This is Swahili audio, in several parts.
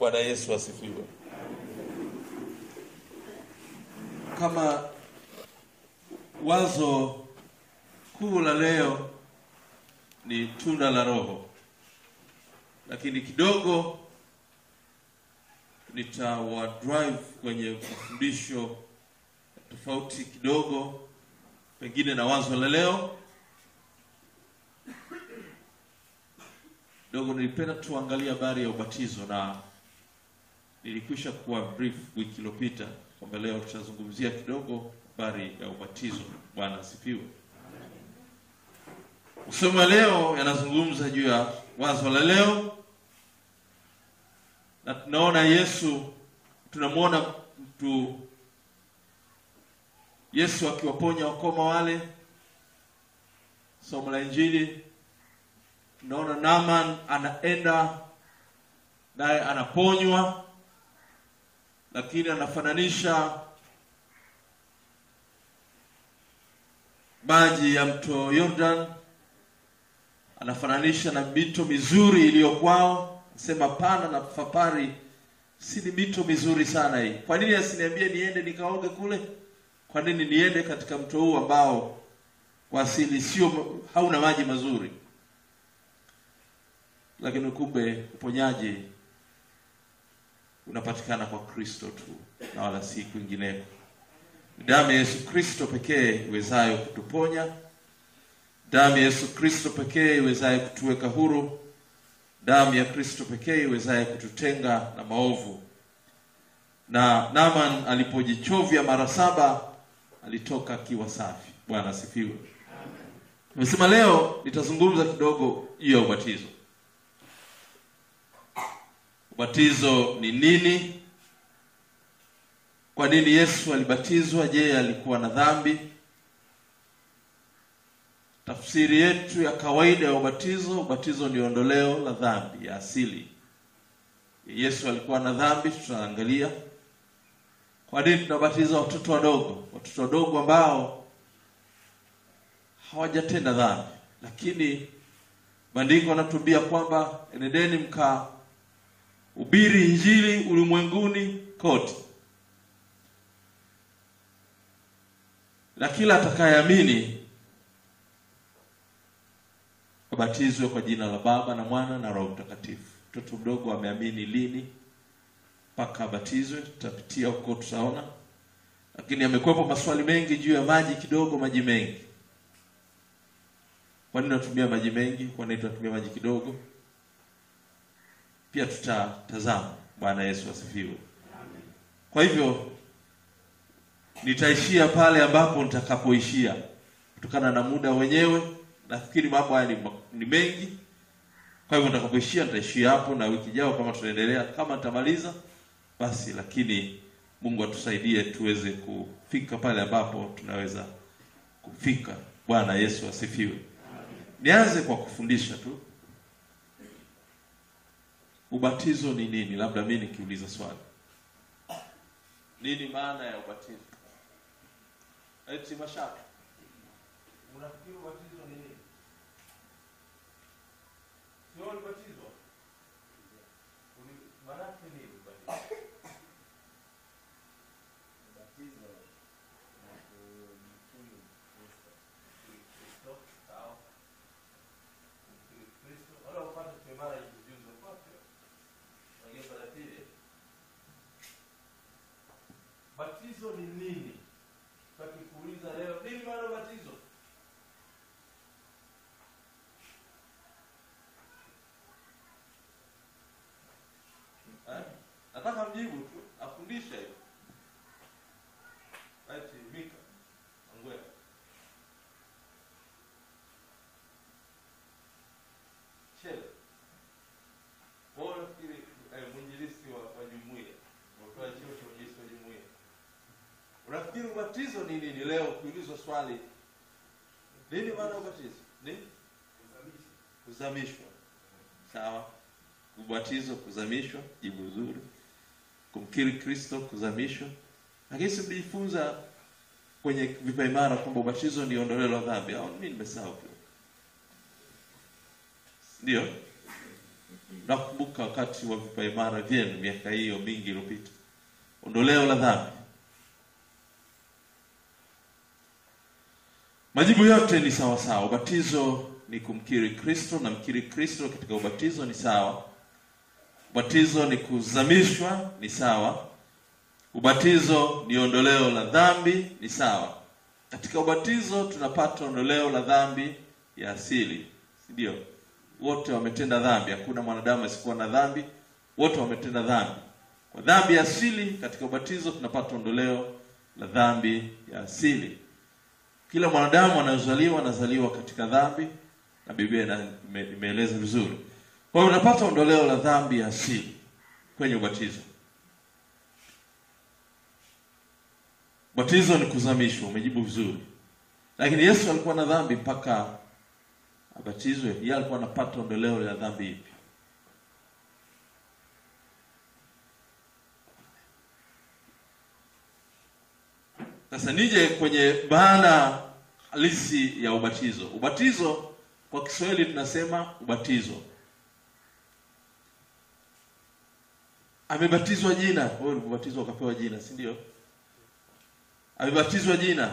Bwana Yesu asifiwe. Kama wazo kuu la leo ni tunda la Roho, lakini kidogo nitawadrive kwenye mafundisho tofauti kidogo pengine na wazo la leo. Dogo nilipenda tuangalie habari ya ubatizo, na nilikwisha kuwa brief wiki iliyopita kwamba leo tutazungumzia kidogo habari ya ubatizo. Bwana asifiwe. Somo leo yanazungumza juu ya wazo la leo, na tunaona tunamwona Yesu akiwaponya wakoma wale. Somo la Injili tunaona Naaman anaenda naye anaponywa, lakini anafananisha maji ya mto Jordan, anafananisha na mito mizuri iliyokwao. Sema Pana na Fapari si ni mito mizuri sana hii. Kwa nini asiniambie niende nikaoge kule? Kwa nini niende katika mto huu ambao kwa asili hauna maji mazuri? Lakini kumbe uponyaji unapatikana kwa Kristo tu na wala si kwingineko. Damu ya Yesu Kristo pekee iwezayo kutuponya. Damu ya Yesu Kristo pekee iwezayo kutuweka huru. Damu ya Kristo pekee iwezayo kututenga na maovu. Na Naaman alipojichovya mara 7 alitoka akiwa safi. Bwana asifiwe. Nimesema leo nitazungumza kidogo juu ya ubatizo. Ubatizo ni nini? Kwa nini Yesu alibatizwa? Je, alikuwa na dhambi? Tafsiri yetu ya kawaida ya ubatizo ni ondoleo la dhambi ya asili. Yesu alikuwa na dhambi, tutaangalia. Kwa nini tunabatiza watoto wadogo? Watoto wadogo ambao hawajatenda dhambi, lakini maandiko yanatuambia kwamba enendeni mkahubiri Injili ulimwenguni kote, na kila atakayeamini abatizwe kwa jina la Baba na Mwana na Roho Mtakatifu. Mtoto mdogo ameamini lini mpaka abatizwe? Tutapitia huko tutaona. Lakini amekwepo maswali mengi juu ya maji kidogo, maji mengi. Kwa nini tunatumia maji mengi? Kwa nini tunatumia maji kidogo? Pia tutatazama. Bwana Yesu asifiwe. Kwa hivyo nitaishia pale ambapo nitakapoishia kutokana na muda wenyewe. Nafikiri mambo haya ni mengi. Kwa hivyo nitakapoishia nitaishia hapo, na wiki ijayo kama tunaendelea, kama nitamaliza basi, lakini Mungu atusaidie tuweze kufika pale ambapo tunaweza kufika. Bwana Yesu asifiwe. Nianze kwa kufundisha tu. Ubatizo ni nini? Labda mimi nikiuliza swali. Nini maana ya ubatizo? Eti mashaka. Unafikiri ubatizo ni nini? Sio ubatizo. Maana yake ni ubatizo. Ubatizo na kumkiri Kristo sawa. Kumkiri Kristo. Wala upate kimara ijuzo kwake. Wengine baadaye. Batizo ni nini? Tukikuuliza leo, nini maana ya batizo? Nataka mjibu tu, afundisha hiyo. Ati Mika Angwea. Chele. Bora fikiri mwinjilisti wa jumuiya. Mtoa cheo cha mwinjilisti wa jumuiya. Unafikiri ubatizo ni nini? Leo kuulizwa swali, nini maana ubatizo? Nini? Kuzamishwa. Sawa. Ubatizo kuzamishwa, jibu zuri. Kumkiri Kristo kuzamishwa. Lakini sijifunza kwenye vipaimara kwamba ubatizo ni ondoleo la dhambi. Au mimi nimesahau tu. Ndio. nakumbuka wakati wa vipaimara vyenu miaka hiyo mingi iliyopita. Ondoleo la dhambi. Majibu yote ni sawa sawa. Ubatizo ni kumkiri Kristo, na mkiri Kristo katika ubatizo ni sawa. Ubatizo ni kuzamishwa ni sawa. Ubatizo ni ondoleo la dhambi ni sawa. Katika ubatizo tunapata ondoleo la dhambi ya asili, ndio? Wote wametenda dhambi, hakuna mwanadamu asiyekuwa na dhambi, wote wametenda dhambi. Kwa dhambi ya asili katika ubatizo tunapata ondoleo la dhambi ya asili. Kila mwanadamu anazaliwa katika dhambi, na Biblia imeeleza vizuri. Kwa hiyo unapata ondoleo la dhambi ya asili kwenye ubatizo. Ubatizo ni kuzamishwa, umejibu vizuri. Lakini Yesu alikuwa na dhambi mpaka abatizwe. Yeye alikuwa anapata ondoleo la dhambi ipi? Sasa nije kwenye maana halisi ya ubatizo. Ubatizo kwa Kiswahili tunasema ubatizo. Amebatizwa jina. Wewe ulibatizwa ukapewa jina, si ndio? Amebatizwa jina.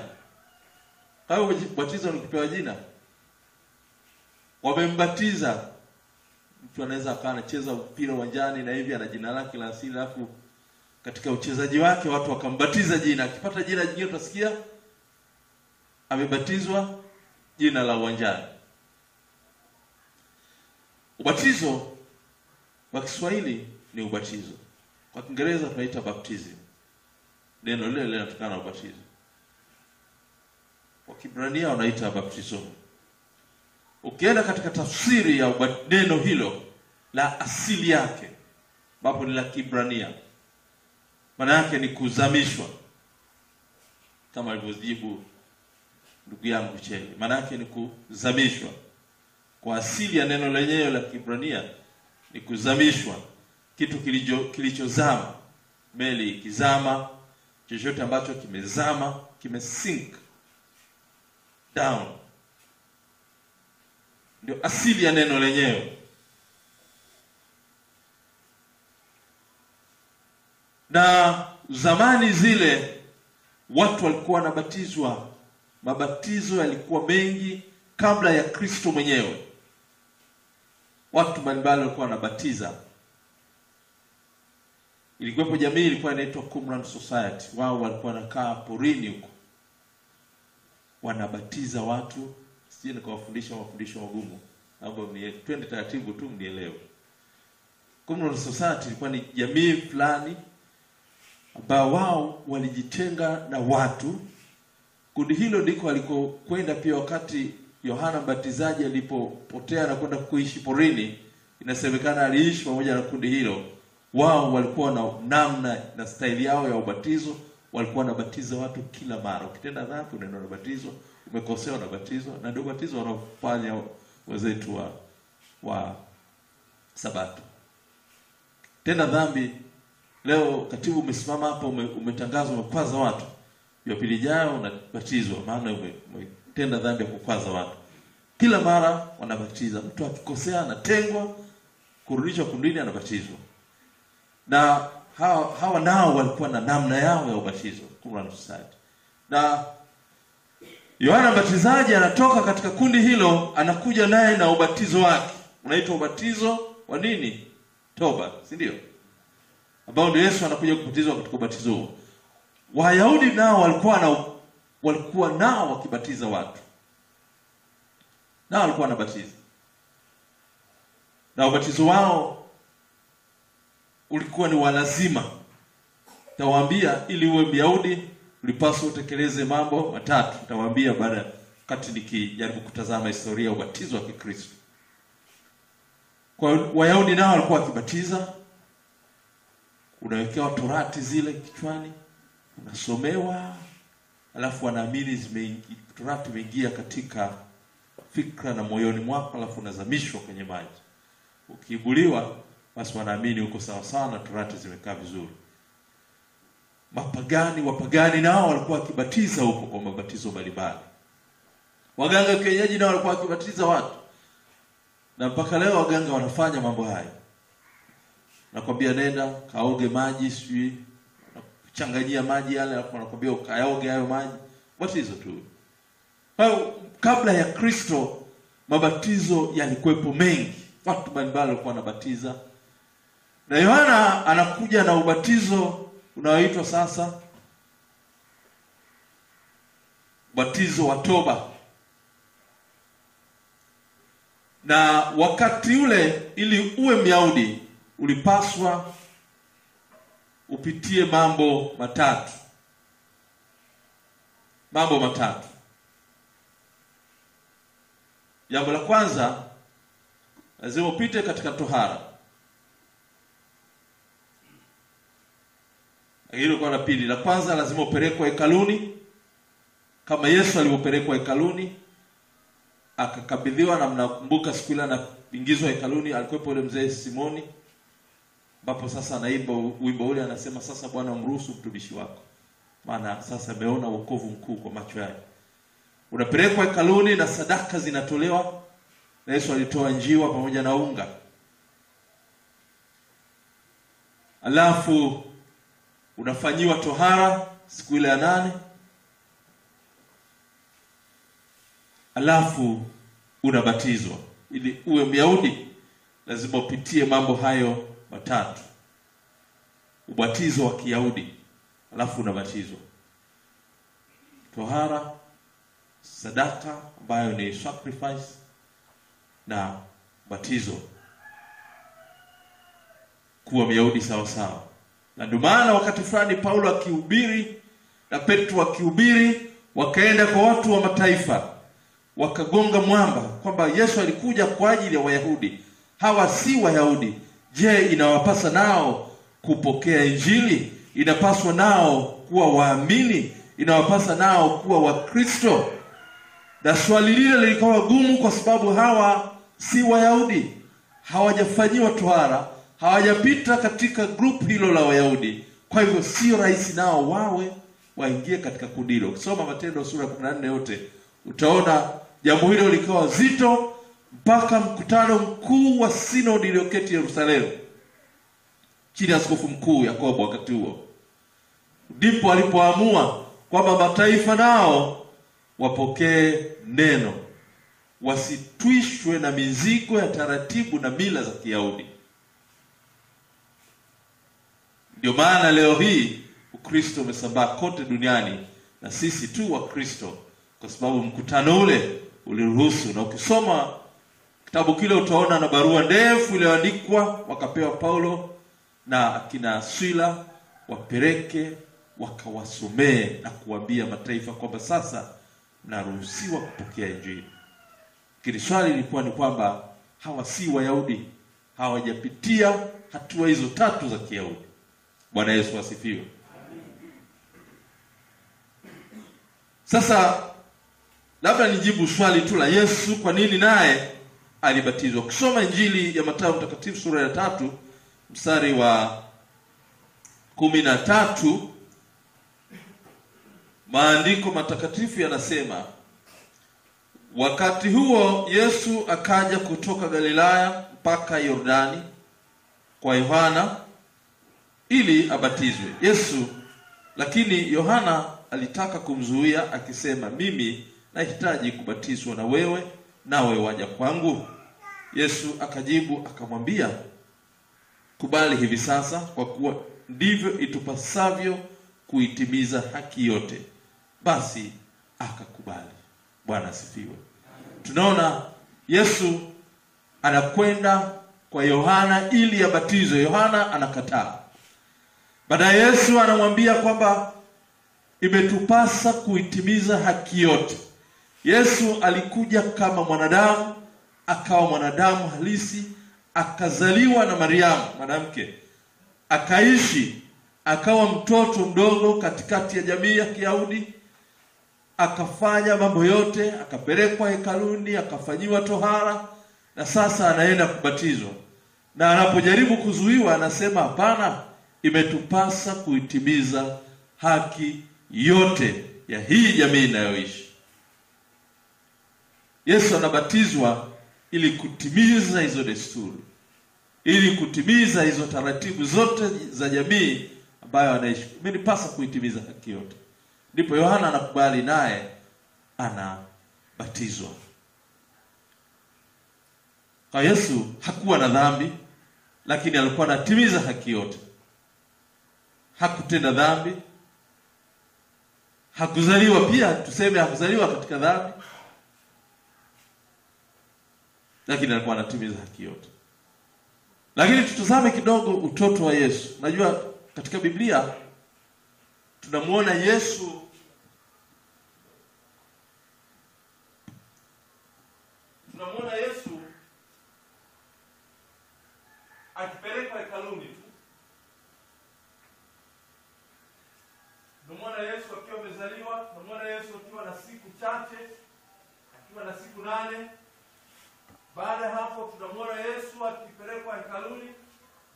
Kama ubatizo ni kupewa jina. Wamembatiza. Mtu anaweza akawa anacheza mpira uwanjani na hivi ana jina lake la asili, alafu katika uchezaji wake watu wakambatiza jina. Akipata jina jingine utasikia amebatizwa jina la uwanjani. Ubatizo wa Kiswahili ni ubatizo. Kwa Kiingereza tunaita baptism. Neno lile linatokana na ubatizo. Kwa Kiebrania wanaita baptism. Ukienda katika tafsiri ya neno hilo la asili yake, ambapo ni la Kiebrania, maana yake ni kuzamishwa. Kama alivyojibu ndugu yangu Chele, maana yake ni kuzamishwa. Kwa asili ya neno lenyewe la Kiebrania ni kuzamishwa, kitu kilichozama. Meli ikizama, chochote ambacho kimezama, kimesink down, ndio asili ya neno lenyewe. Na zamani zile watu walikuwa wanabatizwa, mabatizo yalikuwa mengi kabla ya Kristo mwenyewe. Watu mbalimbali walikuwa wanabatiza. Ilikuwepo jamii ilikuwa inaitwa Qumran Society. Wao walikuwa wanakaa porini huko, wanabatiza watu. Sije nikawafundisha mafundisho magumu, naomba twende taratibu tu mnielewe. Qumran Society ilikuwa ni jamii fulani ambao wao walijitenga na watu. Kundi hilo ndiko alikokwenda pia wakati Yohana Mbatizaji alipopotea na kwenda kuishi porini. Inasemekana aliishi pamoja na kundi hilo. Wao walikuwa na namna na staili yao ya ubatizo. Walikuwa wanabatiza watu kila mara. Ukitenda dhambi unaenda unabatizwa, umekosea unabatizwa, na ndio ubatizo wanaofanya wenzetu wa Sabato. Tenda dhambi, leo katibu umesimama hapa umetangaza umekwaza watu, Jumapili ijayo unabatizwa, maana umetenda dhambi ya kukwaza watu. Kila mara wanabatiza. Mtu akikosea anatengwa, kurudishwa kundini, anabatizwa. Na hawa nao walikuwa na namna yao ya ubatizo, Qumran Society. Na Yohana Mbatizaji anatoka katika kundi hilo, anakuja naye na ubatizo wake. Unaitwa ubatizo wa nini? Toba, si ndio? Ambao ndio Yesu anakuja kubatizwa katika ubatizo huo. Wayahudi nao walikuwa nao wakibatiza watu. Nao walikuwa wanabatiza. Na ubatizo wao ulikuwa ni walazima. Tawaambia ili uwe Myahudi ulipaswa utekeleze mambo matatu. Tawaambia baada wakati nikijaribu kutazama historia ya ubatizo wa Kikristo. Kwa Wayahudi nao walikuwa wakibatiza. Unawekewa torati zile kichwani, unasomewa, alafu wanaamini torati imeingia katika fikra na moyoni mwako, alafu unazamishwa kwenye maji. Ukiibuliwa, basi wanaamini uko sawa sawa na torati zimekaa vizuri. Wapagani nao walikuwa wakibatiza huko kwa mabatizo mbalimbali. Waganga kienyeji nao walikuwa wakibatiza watu. Na mpaka leo waganga wanafanya mambo haya. nakwambia nenda kaoge maji, sijui kuchanganyia maji yale, alafu nakwambia ukaoge hayo maji. Batizo tu. Kabla ya Kristo mabatizo yalikuwepo mengi, watu mbalimbali walikuwa wanabatiza. Na Yohana anakuja na ubatizo unaoitwa sasa batizo wa toba. Na wakati ule, ili uwe Myahudi, ulipaswa upitie mambo matatu. Mambo matatu. Jambo la kwanza, lazima upite katika tohara. Hilo kwa la pili. La kwanza, lazima upelekwe hekaluni kama Yesu alipopelekwa hekaluni, akakabidhiwa. Na mnakumbuka siku ile anaingizwa hekaluni alikuwepo yule mzee Simoni, ambapo sasa anaimba wimbo ule, anasema sasa Bwana mruhusu mtumishi wako, maana sasa ameona wokovu mkuu kwa macho yake. Unapelekwa hekaluni na sadaka zinatolewa, na Yesu alitoa njiwa pamoja na unga. Alafu unafanyiwa tohara siku ile ya 8. Alafu unabatizwa. Ili uwe Myahudi lazima upitie mambo hayo matatu. Ubatizo wa Kiyahudi, alafu unabatizwa. Tohara, sadaka ambayo ni sacrifice, na batizo. Kuwa Myahudi sawa sawa. Na ndio maana wakati fulani Paulo akihubiri na Petro akihubiri, wakaenda kwa watu wa mataifa, wakagonga mwamba kwamba Yesu alikuja kwa ajili ya Wayahudi. Hawa si Wayahudi. Je, inawapasa nao kupokea Injili? Inapaswa nao kuwa waamini? Inawapasa nao kuwa Wakristo? Na swali lile lilikuwa gumu kwa sababu hawa si Wayahudi. Hawajafanyiwa tohara, hawajapita katika group hilo la Wayahudi. Kwa hivyo sio rahisi nao waingie katika kundi hilo. Ukisoma Matendo sura 14 yote, utaona jambo hilo likawa zito mpaka mkutano mkuu wa sinodi iliyoketi Yerusalemu chini ya askofu mkuu Yakobo wakati huo. Ndipo alipoamua kwamba mataifa nao wapokee neno, wasitwishwe na mizigo ya taratibu na mila za Kiyahudi. Ndio maana leo hii Ukristo umesambaa kote duniani, na sisi tu wa Kristo, kwa sababu mkutano ule uliruhusu. Na ukisoma kitabu kile utaona na barua ndefu iliyoandikwa, wakapewa Paulo na akina Sila wapeleke wakawasomee na kuambia mataifa kwamba sasa naruhusiwa kupokea Injili. Kile swali lilikuwa ni kwamba hawa si Wayahudi, hawajapitia hatua hizo tatu za Kiyahudi. Bwana Yesu asifiwe. Sasa labda nijibu swali tu la Yesu, kwa nini naye alibatizwa. Kusoma Injili ya Mathayo mtakatifu sura ya 3 mstari wa 13, maandiko matakatifu yanasema, wakati huo Yesu akaja kutoka Galilaya mpaka Yordani kwa Yohana ili abatizwe. Lakini Yohana alitaka kumzuia akisema, mimi nahitaji kubatizwa na wewe, nawe waja kwangu? Yesu akajibu akamwambia, kubali hivi sasa, kwa kuwa ndivyo itupasavyo kuitimiza haki yote. Basi akakubali. Bwana asifiwe. Tunaona Yesu anakwenda kwa Yohana ili abatizwe. Yohana anakataa. Baadaye Yesu anamwambia kwamba imetupasa kuitimiza haki yote. Yesu alikuja kama mwanadamu, akawa mwanadamu halisi, akazaliwa na Mariamu mwanamke, akaishi, akawa mtoto mdogo katikati ya jamii ya Kiyahudi, akafanya mambo yote, akapelekwa hekaluni, akafanyiwa tohara, na sasa anaenda kubatizwa. Na anapojaribu kuzuiwa anasema, hapana, imetupasa kuitimiza haki yote ya hii jamii inayoishi. Yesu anabatizwa ili kutimiza hizo desturi. ili kutimiza hizo taratibu zote za jamii ambayo anaishi. Imenipasa kuitimiza haki yote. Ndipo Yohana anakubali, naye anabatizwa. Kwa Yesu hakuwa na dhambi, lakini alikuwa anatimiza haki yote. Hakutenda dhambi. Hakuzaliwa pia, tuseme hakuzaliwa katika dhambi, lakini alikuwa anatimiza haki yote. Lakini tutazame kidogo utoto wa Yesu. Najua katika Biblia tunamuona Yesu akipelekwa hekaluni tu. Tunamwona Yesu akiwa amezaliwa, tunamwona Yesu akiwa na siku chache, akiwa na siku 8. Baada ya hapo tunamwona Yesu akipelekwa hekaluni,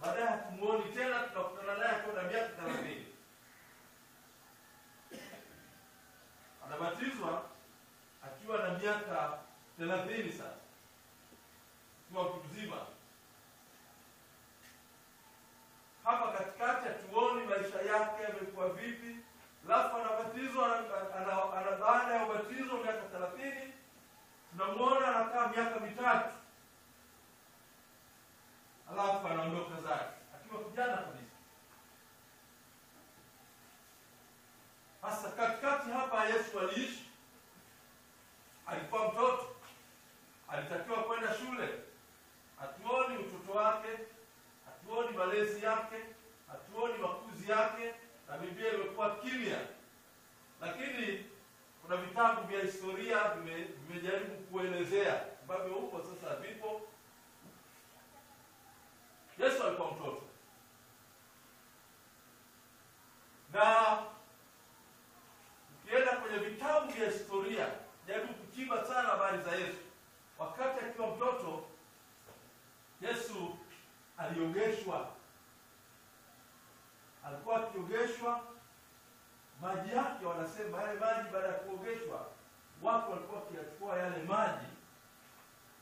baadaye hatumuoni tena, tunakutana naye akiwa na miaka 30. Anabatizwa akiwa na miaka 30 sasa. Kwa kuzima. Hapa katikati tuone maisha yake yamekuwa vipi. Alafu anabatizwa, baada ya ubatizo miaka 30, tunamwona anakaa miaka 3. Alafu anaondoka zake akiwa kijana kabisa. Hasa katikati hapa Yesu aliishi. Alikuwa mtoto. Alitakiwa kwenda shule. Hatuoni utoto wake, hatuoni malezi yake, hatuoni makuzi yake, na Biblia imekuwa kimya. Lakini kuna vitabu vya historia vimejaribu kuelezea ambavyo huko sasa vipo. Yesu alikuwa mtoto. Na ukienda kwenye vitabu vya historia, jaribu kuchimba sana habari za Yesu. Wakati akiwa mtoto, Yesu aliogeshwa. Alikuwa akiogeshwa. Maji yake, wanasema yale maji baada ya kuogeshwa, watu walikuwa wakiyachukua yale maji,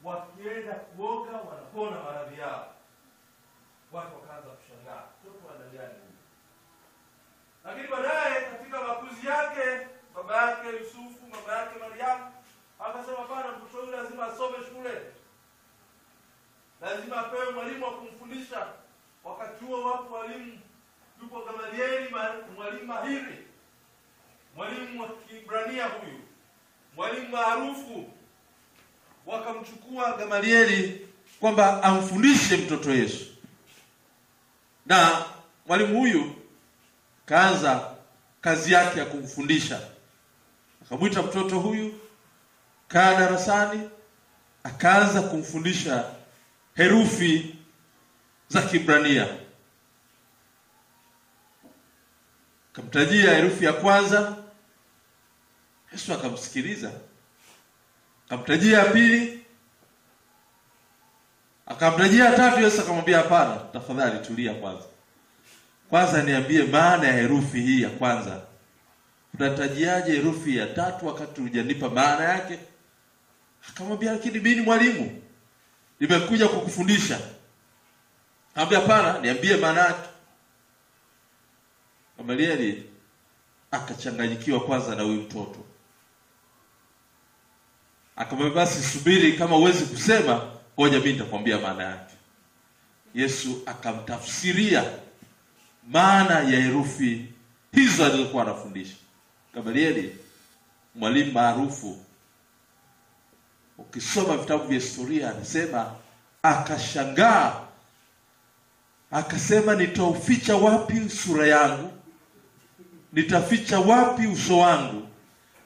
wakienda kuoga, wanapona maradhi yao. Watu wakaanza kushangaa, mtoto wa gani huyu? Lakini baadaye katika makuzi yake, baba yake Yusufu, mama yake Mariamu, akasema bwana, mtoto huyu lazima asome shule. Lazima apewe mwalimu wa kumfundisha. Wakati huo wapo walimu, yupo Gamalieli, mwalimu mahiri. Mwalimu wa Kiebrania huyu, mwalimu maarufu. Wakamchukua Gamalieli kwamba amfundishe mtoto Yesu. Na mwalimu huyu kaanza kazi yake ya kumfundisha. Akamwita mtoto huyu, kaa darasani, akaanza kumfundisha herufi za Kiebrania. Kamtajia herufi ya kwanza, Yesu akamsikiliza. Akamtajia ya pili, akamtajia ya tatu. Yesu akamwambia hapana, tafadhali tulia kwanza. Kwanza niambie maana ya herufi hii ya kwanza. Unatajiaje herufi ya tatu wakati hujanipa maana yake? Akamwambia lakini mimi ni mwalimu, nimekuja kukufundisha. Akamwambia hapana, niambie maana yake. Gamalieli akachanganyikiwa kwanza na huyu mtoto. Akamwambia basi subiri, kama huwezi kusema, ngoja mimi nitakwambia maana yake. Yesu akamtafsiria maana ya herufi hizo alizokuwa anafundisha. Gamalieli, mwalimu maarufu, ukisoma vitabu vya historia, anasema akashangaa, akasema nitauficha wapi sura yangu? Nitaficha wapi uso wangu?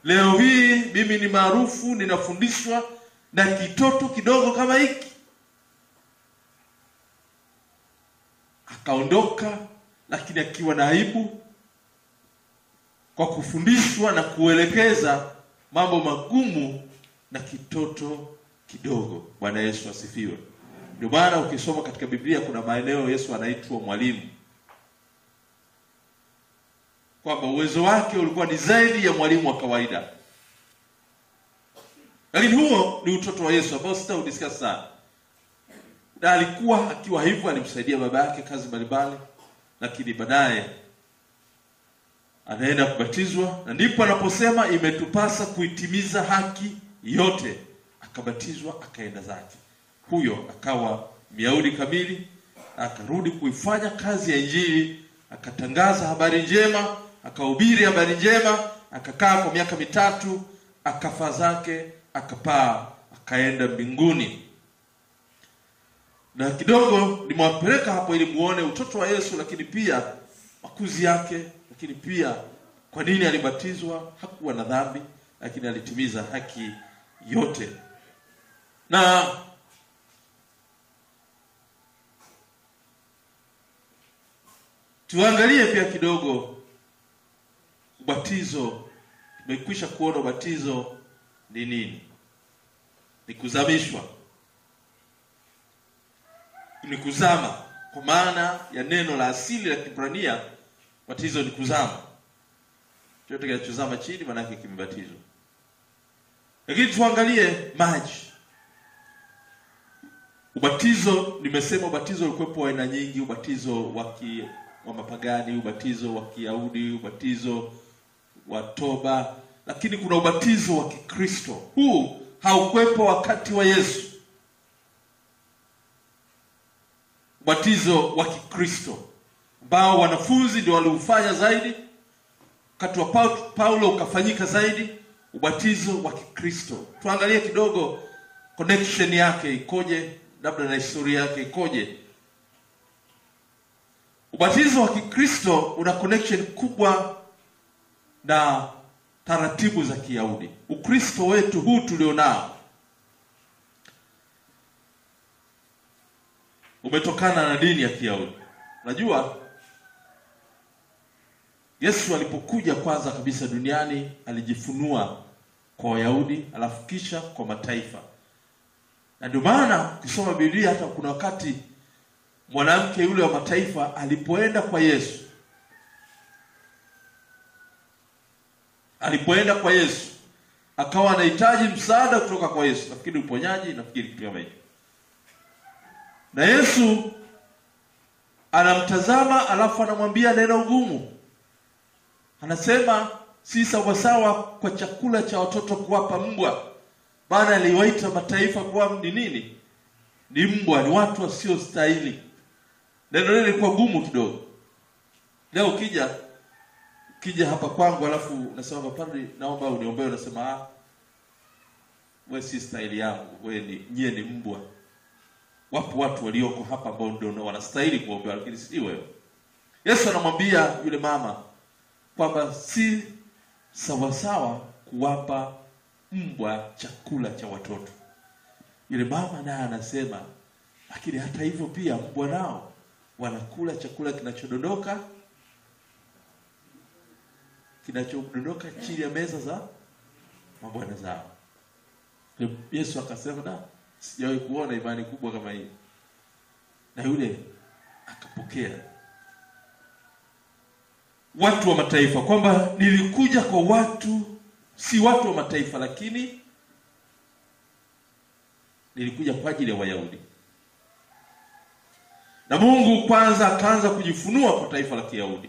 Leo hii mimi ni maarufu, ninafundishwa na kitoto kidogo kama hiki. Akaondoka, lakini akiwa na aibu, kwa kufundishwa na kuelekeza mambo magumu na kitoto kidogo. Bwana Yesu asifiwe. Ndio maana ukisoma katika Biblia kuna maeneo Yesu anaitwa mwalimu, kwamba uwezo wake ulikuwa ni zaidi ya mwalimu wa kawaida. Lakini huo ni utoto wa Yesu ambao sitaudiscuss sana. Na alikuwa akiwa hivyo alimsaidia baba yake kazi mbalimbali, lakini baadaye anaenda kubatizwa, na ndipo anaposema imetupasa kuitimiza haki yote. Akabatizwa, akaenda zake. Huyo akawa Myahudi kamili, akarudi kuifanya kazi ya Injili, akatangaza habari njema, akahubiri habari njema, akakaa kwa miaka 3, akafa zake, akapaa, akaenda mbinguni. Na kidogo nimewapeleka hapo ili muone utoto wa Yesu, lakini pia makuzi yake, lakini pia kwa nini alibatizwa. Hakuwa na dhambi, lakini alitimiza haki yote. Na tuangalie pia kidogo ubatizo. Tumekwisha kuona ubatizo ni nini. Ni kuzamishwa, ni kuzama, kwa maana ya neno la asili la Kiebrania. Batizo ni kuzama. Chochote kinachozama chini maana yake kimebatizwa. Lakini tuangalie maji. Ubatizo, nimesema ubatizo ulikuwepo aina nyingi. Ubatizo wa mapagani, ubatizo wa Kiyahudi, ubatizo wa toba, lakini kuna ubatizo wa Kikristo. Huu haukuwepo wakati wa Yesu. Ubatizo wa Kikristo ambao wanafunzi ndio waliufanya zaidi, wakati wa Paulo ukafanyika zaidi, ubatizo wa Kikristo. Tuangalie kidogo connection yake ikoje, labda na historia yake ikoje. Ubatizo wa Kikristo una connection kubwa na taratibu za Kiyahudi. Ukristo wetu huu tulionao umetokana na dini ya Kiyahudi. Unajua, Yesu alipokuja kwanza kabisa duniani alijifunua kwa Wayahudi, alafu kisha kwa mataifa. Na ndio maana ukisoma Biblia hata kuna wakati mwanamke yule wa mataifa alipoenda kwa Yesu, akawa anahitaji msaada kutoka kwa Yesu. Nafikiri uponyaji, nafikiri kitu kama hicho. Na Yesu anamtazama, alafu anamwambia neno gumu. Anasema si sawasawa kwa chakula cha watoto kuwapa mbwa. Maana aliwaita mataifa kwa ni nini? Ni mbwa, ni watu wasio stahili. Neno lile lilikuwa gumu kidogo. Leo ukija hapa kwangu alafu unasema padri, naomba uniombee, unasema wewe si stahili yangu, wewe nyie ni mbwa. Wapo watu walioko hapa ambao ndio wanastahili kuombewa, lakini si wewe. Yesu anamwambia yule mama kwamba si sawasawa kuwapa mbwa chakula cha watoto. Yule mama naye anasema, lakini hata hivyo pia mbwa nao wanakula chakula kinachodondoka chini ya meza za mabwana zao. Yesu akasema, sijawahi kuona imani kubwa kama hii. Na yule akapokea. Watu wa mataifa, kwamba nilikuja kwa watu, si watu wa mataifa, lakini nilikuja kwa ajili ya Wayahudi. Na Mungu kwanza akaanza kujifunua kwa taifa la Kiyahudi.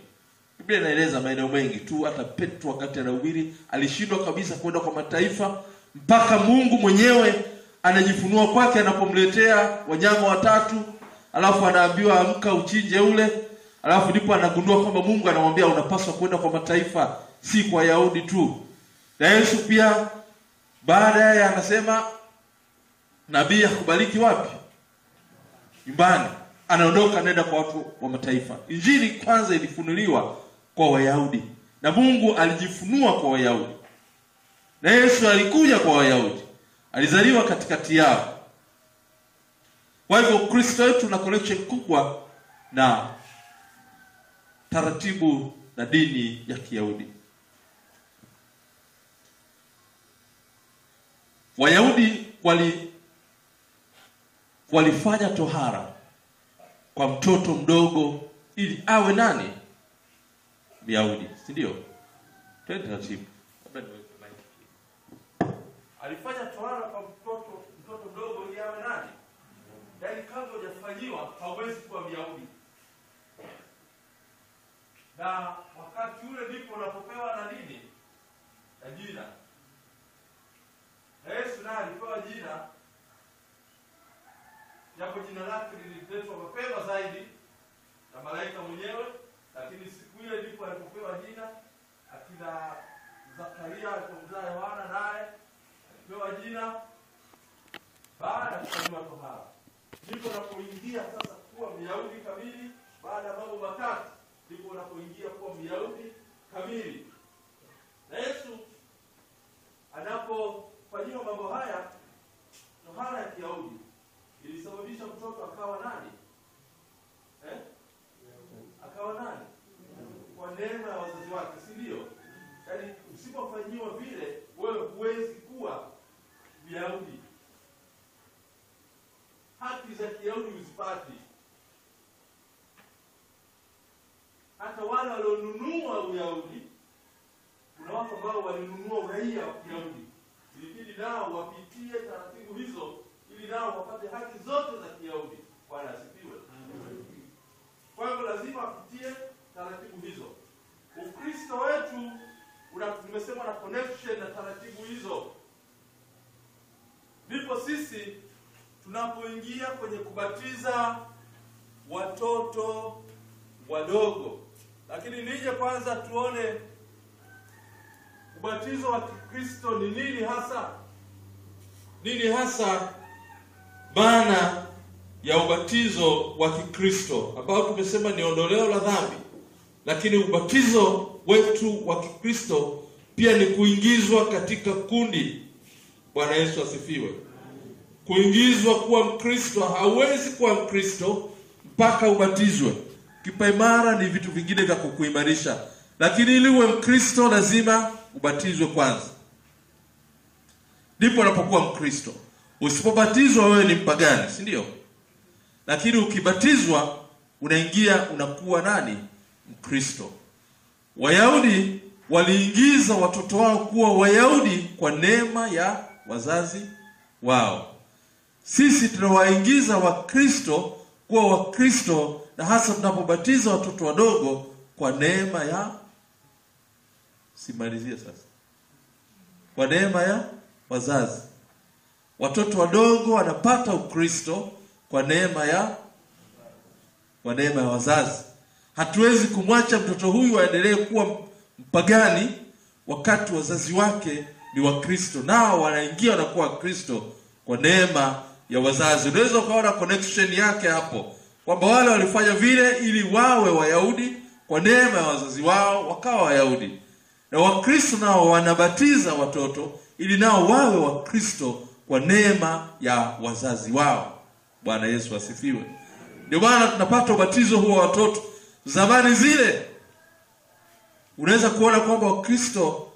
Biblia inaeleza maeneo mengi tu. Hata Petro wakati anahubiri alishindwa kabisa kwenda kwa mataifa, mpaka Mungu mwenyewe anajifunua kwake anapomletea wanyama watatu, alafu anaambiwa amka uchinje ule. Alafu ndipo anagundua kwamba Mungu anamwambia unapaswa kwenda kwa mataifa, si kwa Wayahudi tu. Na Yesu pia baadaye anasema nabii akubariki wapi? Nyumbani. Anaondoka anaenda kwa watu wa mataifa. Injili kwanza ilifunuliwa kwa Wayahudi, na Mungu alijifunua kwa Wayahudi. Na Yesu alikuja kwa Wayahudi, alizaliwa katikati yao. Kwa hivyo Kristo wetu una connection kubwa na taratibu na dini ya Kiyahudi. Wayahudi walifanya tohara kwa mtoto mdogo ili awe nani? Myahudi, si ndio? Twende taratibu. Alifanya tohara kwa mtoto mdogo ili awe nani? Yaani kabla hujafanyiwa hauwezi kuwa Myahudi. Na wakati ule ndipo unapopewa na nini? Na jina. Na Yesu naye alipewa jina, japo jina lake lililetwa mapema zaidi na malaika mwenyewe, lakini siku ile ndipo alipopewa jina. Akina Zakaria alipomzaa Yohana naye alipewa jina baada ya kufanyiwa tohara. Ndipo unapoingia sasa kuwa Myahudi kamili. Baada ya mambo matatu ndipo unapoingia kuwa Myahudi kamili. Na Yesu anapofanyiwa mambo haya, tohara ya Kiyahudi ilisababisha mtoto akawa nani? Akawa nani? Kwa neema ya wazazi wake, si ndio? Yaani usipofanyiwa vile, wewe huwezi kuwa Myahudi. Haki za Kiyahudi usipati. Hata wale walionunua Uyahudi, kuna watu ambao walinunua uraia wa Kiyahudi, ilibidi nao wapitie taratibu hizo ili nao wapate haki zote za Kiyahudi. Bwana asifiwe. Kwa hivyo lazima apitie taratibu hizo. Ukristo wetu tumesema na connection na taratibu hizo. Ndipo sisi tunapoingia kwenye kubatiza watoto wadogo. Lakini nije kwanza tuone ubatizo wa Kikristo ni nini hasa? Nini hasa maana ya ubatizo wa Kikristo ambao tumesema ni ondoleo la dhambi? Lakini ubatizo wetu wa Kikristo pia ni kuingizwa katika kundi. Bwana Yesu asifiwe. Kuingizwa kuwa Mkristo. Hauwezi kuwa Mkristo mpaka ubatizwe. Kipaimara ni vitu vingine vya kukuimarisha, lakini ili uwe Mkristo lazima ubatizwe kwanza. Ndipo unapokuwa Mkristo. Usipobatizwa wewe ni mpagani, si ndio? Lakini ukibatizwa unaingia, unakuwa nani? Mkristo. Wayahudi waliingiza watoto wao kuwa Wayahudi kwa neema ya wazazi wao. Sisi tunawaingiza Wakristo kuwa Wakristo, na hasa tunapobatiza watoto wadogo kwa neema ya, simalizie sasa, kwa neema ya wazazi. Watoto wadogo wanapata Ukristo kwa neema ya wazazi. Hatuwezi kumwacha mtoto huyu aendelee kuwa mpagani wakati wazazi wake ni Wakristo, nao wanaingia na kuwa Wakristo kwa neema ya wazazi. Unaweza ukaona connection yake hapo, kwamba wale walifanya vile ili wawe Wayahudi kwa neema ya wazazi wao, wakawa Wayahudi. Na Wakristo nao wanabatiza watoto ili nao wawe Wakristo kwa neema ya wazazi wao. Bwana Yesu asifiwe. Ndio maana tunapata ubatizo huo wa watoto. Zamani zile unaweza kuona kwamba Wakristo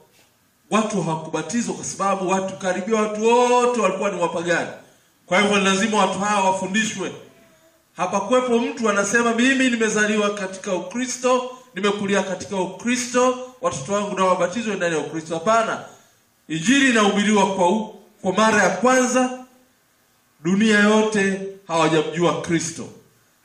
watu hawakubatizwa kwa sababu karibia watu wote walikuwa ni wapagani. Kwa hivyo lazima watu hawa wafundishwe. Hapakuwepo mtu anasema mimi nimezaliwa katika Ukristo, nimekulia katika Ukristo, watoto wangu na wabatizwe ndani ya Ukristo. Hapana. Injili inahubiriwa kwa mara ya kwanza, dunia yote hawajamjua Kristo.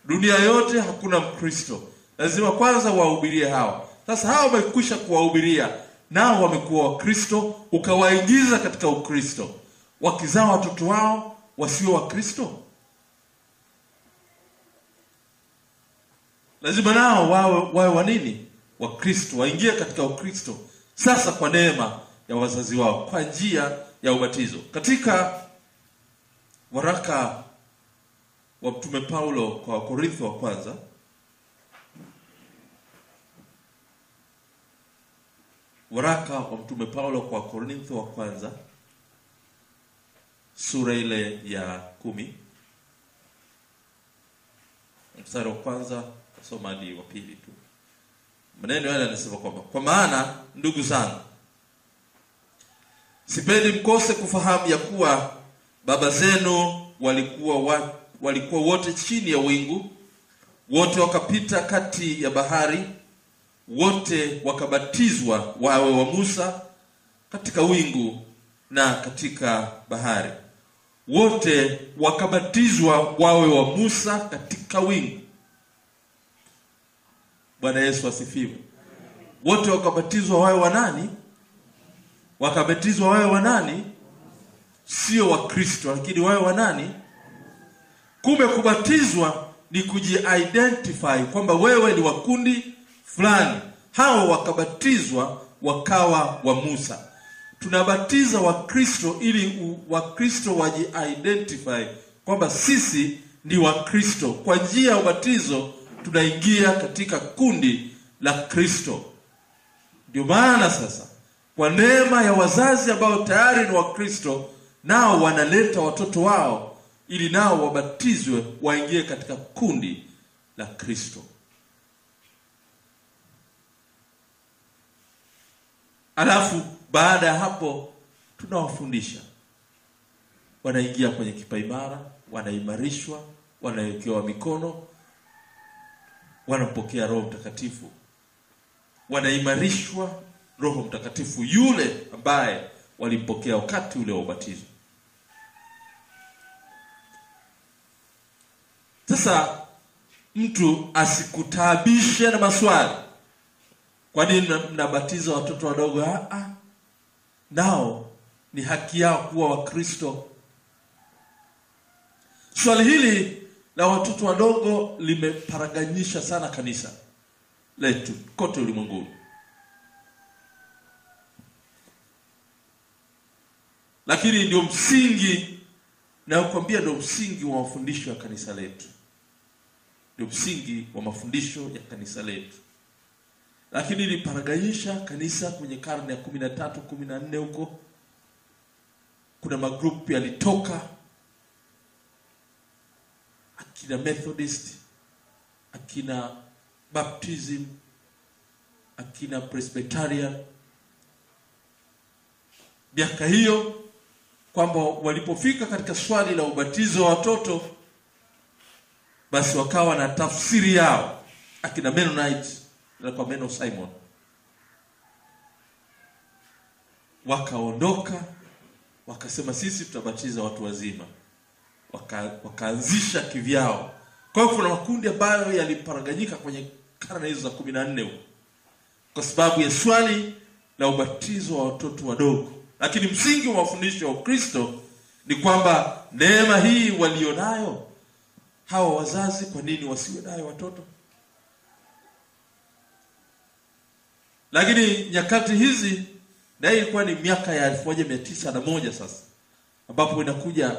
Dunia yote hakuna Mkristo. Lazima kwanza wahubirie hawa. Sasa hawa wamekwisha kuwahubiria, nao wamekuwa Wakristo, ukawaingiza katika Ukristo. Wakizaa watoto wao wasio Wakristo, lazima nao wawe wa nini? Wakristo, waingie katika Ukristo. Sasa kwa neema ya wazazi wao, kwa njia ya ubatizo. Katika waraka wa Mtume Paulo kwa Korintho wa kwanza, waraka wa Mtume Paulo kwa Korintho wa kwanza, sura ile ya 10, mstari wa kwanza kusoma hadi wa pili tu. Maneno haya yanasema kwamba, kwa maana ndugu zangu, sipendi mkose kufahamu ya kuwa baba zenu walikuwa wote chini ya wingu, wote wakapita kati ya bahari, wote wakabatizwa wawe wa Musa katika wingu na katika bahari. wote wakabatizwa wawe wa Musa katika wingu. Bwana Yesu asifiwe. Wote wakabatizwa wawe wa nani? Wakabatizwa wawe wa nani? Sio wa Kristo, lakini wawe wa nani? Kumbe kubatizwa ni kuji-identify kwamba wewe ni wa kundi fulani. Hao wakabatizwa wakawa wa Musa. Tunabatiza wa Kristo ili wa Kristo waji-identify kwamba sisi ni wa Kristo. Kwa njia ya ubatizo tunaingia katika kundi la Kristo. Ndio maana sasa kwa neema ya wazazi ambao tayari ni wa Kristo, nao wanaleta watoto wao ili nao wabatizwe waingie katika kundi la Kristo. Alafu baada ya hapo tunawafundisha. Wanaingia kwenye kipaimara, wanaimarishwa, wanawekewa mikono, wanapokea Roho Mtakatifu. Wanaimarishwa Roho Mtakatifu yule ambaye walimpokea wakati ule wa ubatizo. Sasa mtu asikutaabishe na maswali. Kwa nini mnabatiza watoto wadogo? Nao ni haki yao kuwa wa Kristo. Swali hili la watoto wadogo limeparaganyisha sana kanisa letu kote ulimwenguni. Lakini ndio msingi, na kukwambia ndio msingi wa mafundisho ya kanisa letu. Ndio msingi wa mafundisho ya kanisa letu. Lakini iliparaganyisha kanisa kwenye karne ya 13, 14 huko. Kuna magrupu yalitoka, akina Methodist, akina Baptism, akina Presbyterian. Miaka hiyo kwamba walipofika katika swali la ubatizo wa watoto, basi wakawa na tafsiri yao. Akina Mennonite na kwa Menno Simon wakaondoka, wakasema sisi tutabatiza watu wazima. Wakaanzisha kivyao. Kwa hiyo kuna makundi ambayo yaliparaganyika kwenye karne hizo za 14 huko kwa sababu ya swali la ubatizo wa watoto wadogo. Lakini msingi wa mafundisho ya Kristo ni kwamba neema hii walionayo hawa wazazi, kwa nini wasiwe nayo watoto? Lakini nyakati hizi, na hii ilikuwa ni miaka ya 1901 sasa, ambapo inakuja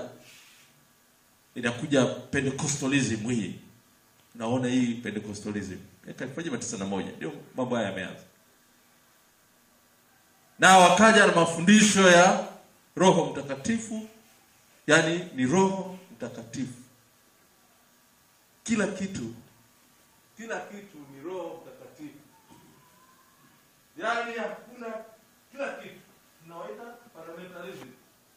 Pentecostalism hii. Naona hii Pentecostalism miaka 1901 ndio mambo haya yameanza. Na wakaja na mafundisho ya Roho Mtakatifu, yani ni Roho Mtakatifu. Kila kitu ni Roho Mtakatifu. Yani hakuna, kila kitu tunawaita fundamentalism.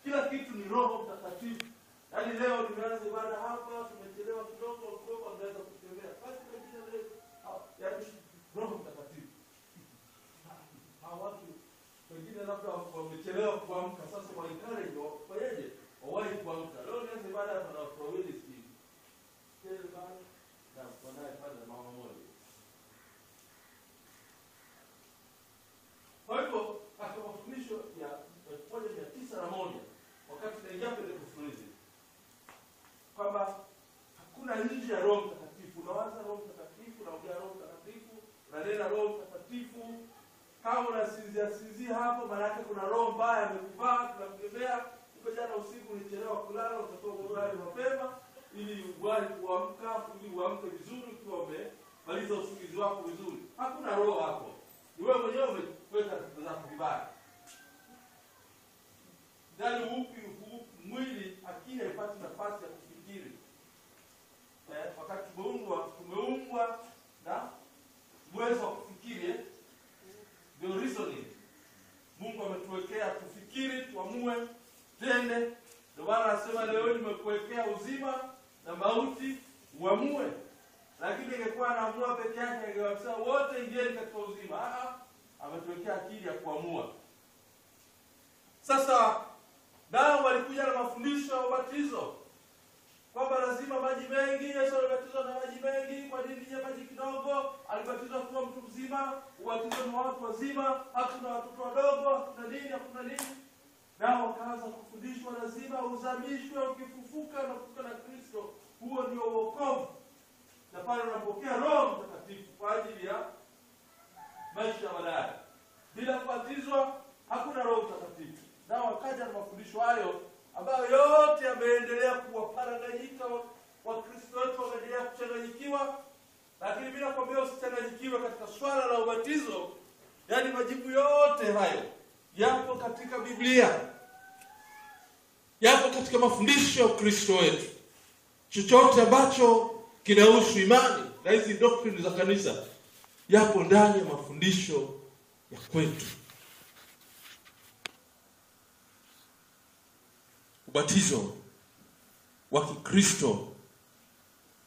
Kila kitu ni Roho Mtakatifu. Yani leo tumeanza ibada hapa, tumechelewa kidogo anaweza kutembea. Basi kwa jina leo yani Roho Mtakatifu. Watu wengine labda wamechelewa kuamka, sasa wa encourage wafanyaje? Wawahi kuamka. Leo tunaanza ibada hapa na watu wawili hivi. Tele bana na wanaye pale mama moja. Kwa hivyo katika mafundisho ya 1901 wakati tunaingia kwenye kufunuzi kwamba hakuna nje ya Roho Mtakatifu. Unawaza Roho Mtakatifu, unaongea Roho Mtakatifu, unanena Roho Mtakatifu. Kama unasinzia hapo, maana yake kuna roho mbaya amekuvaa, tunamkemea. Jana usiku ulichelewa kulala, utatoka kulala mapema ili uwahi kuamka, ili uamke vizuri ukiwa umemaliza usingizi wako vizuri. Hakuna roho hapo. Ni wewe mwenyewe umeweka vitu zako vibaya. Ndani mwili akili haipati nafasi ya kufikiri. Wakati tumeumbwa na uwezo wa kufikiri, ndio reasoning. Mungu ametuwekea tufikiri, tuamue, tende. Ndio maana anasema leo nimekuwekea uzima na mauti, uamue. Lakini ingekuwa anaamua peke yake, angewasema wote ingieni katika uzima. Ametuwekea akili ya kuamua. Sasa nao walikuja na mafundisho ya ubatizo kwamba lazima maji mengi. Yesu alibatizwa na maji mengi. Kwa nini ya maji kidogo? Alibatizwa kwa mtu mzima, ubatizo ni watu wazima, hakuna watoto wadogo, hakuna nini. Nao wakaanza kufundishwa lazima uzamishwe ukifufuka na kufufuka na Kristo. Huo ndio wokovu. Na pale unapokea Roho Mtakatifu kwa ajili ya maisha ya baadaye. Bila kubatizwa hakuna Roho Mtakatifu. Nao wakaja na mafundisho hayo ambayo yote yameendelea kuwaparanganyika wa Kristo wetu, wameendelea kuchanganyikiwa. Lakini bila kuambia usichanganyikiwe katika swala la ubatizo, yaani majibu yote hayo yapo katika Biblia, yapo katika mafundisho ya Kristo wetu. Chochote ambacho kinahusu imani na hizi doctrine za kanisa yapo ndani ya mafundisho ya kwetu. Ubatizo wa Kikristo,